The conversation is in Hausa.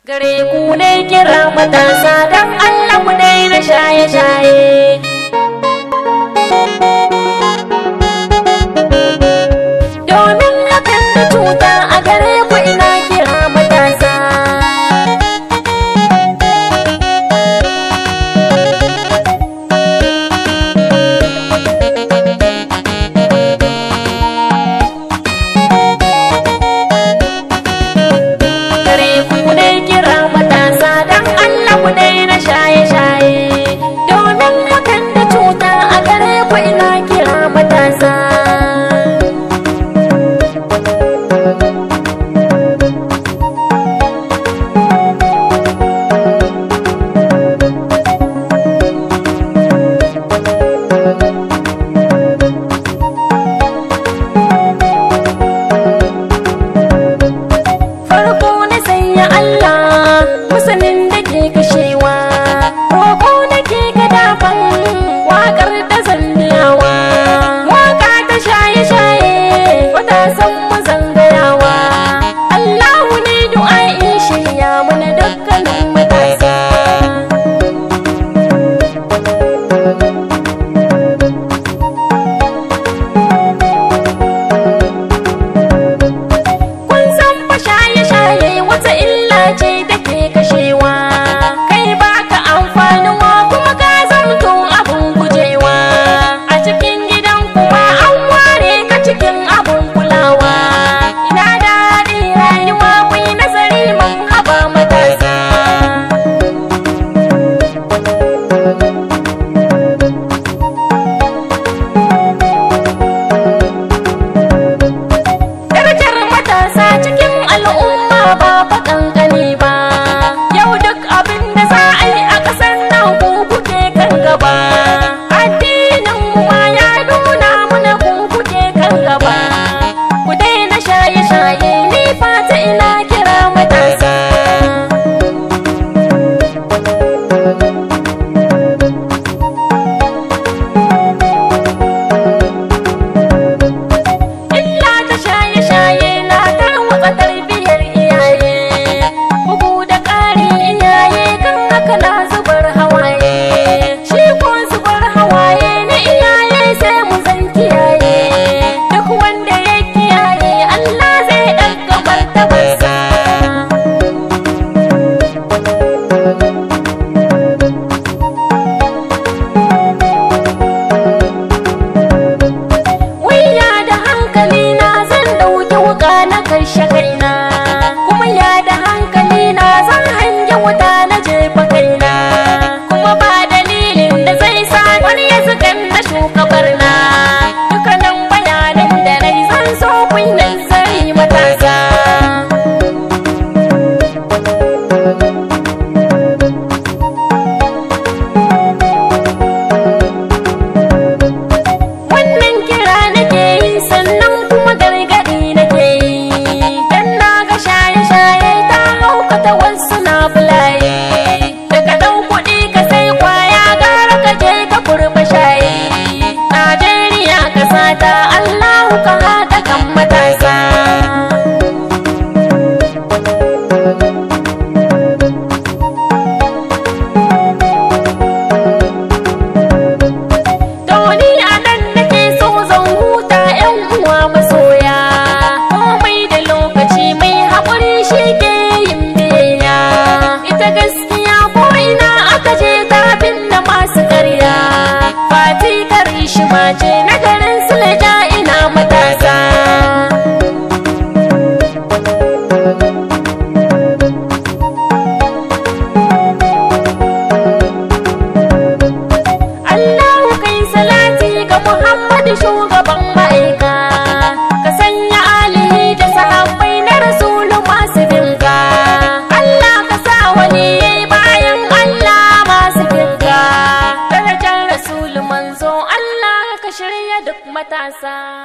Gare ku ne kira matasa don Allah ku daina shaye-shaye. Domin hakan da cuta a gare ku ina kira matasa. Gare ku ne kira matasa don Allah ku daina shaye-shaye. Domin hakan da cuta a gare ku ina kira matasa. Farko na sanya Allah masanin da ke kashewa, roƙo da ke gadafan waƙar da zanniyawa, waƙa ta shaye-shaye matasan mu zangayawa. Allahu ne du'a'in shirya mana dukkanin matasa. Kun san fa shaye-shaye wata illa ce take kashewa, kai baka amfanuwa kuma ka zamto abun gujewa. A cikin gidan kuma an ware ka cikin abun kulawa. Ina daɗi rayuwa ku yi nazari man haba matasa. Darajar matasa cikin al'umma ba fa kankani ba. Yau duk abin da za a yi a ƙasar nan ku kuke kan gaba. Addinin mu ma ya nuna mana ku kuke kan gaba. Ku daina shaye-shaye ni fata ina kira matasa. Illa ta shaye-shaye na tarwatsa tarbiyyar iyaye, bugu da ƙari iyaye kan haka na zubar hawaye. Shi ko zubar hawaye na iyaye sai mu zan kiyaye, duk wanda ya kiyaye Allah zai ɗaga martabarsa. Wuya da hankali na zan ɗauki wuƙa na kashe kaina, kuma ya da hankali na zan hange wuta na jefa kaina, kuma ba dalilin da zai sa wani ya zugan na shugabarna. Dukkanin bayanan da nai zan so ku yi nazari matasa. Wannan kira nake yi sannan kuma gargaɗi nake yi, dan na ga shaye-shaye ta haukata wasu na bulaye. Daga ɗau kuɗi ka sai kwaya gara ka je ka kurɓa shaye. Najeriya ƙasa ta Allahu ka haɗa kan matasa. Doni a nan nake so zan huta 'yan uwa masoya, komai da lokaci mai haƙuri shi ke yin biyayya. Ita gaskiya ko ina aka je tafin da masu ƙarya. Fati karishima ce na garin Suleja ina matasa. Allahu kai salati ga Muhammadu shugaban ma'aika, ka sanya alihi da sahabbai na rasulu masu binka. Allah ka sa waliyai bayan Allah masu binka. Darajar rasulu manzo Allah ka shirya duk matasa.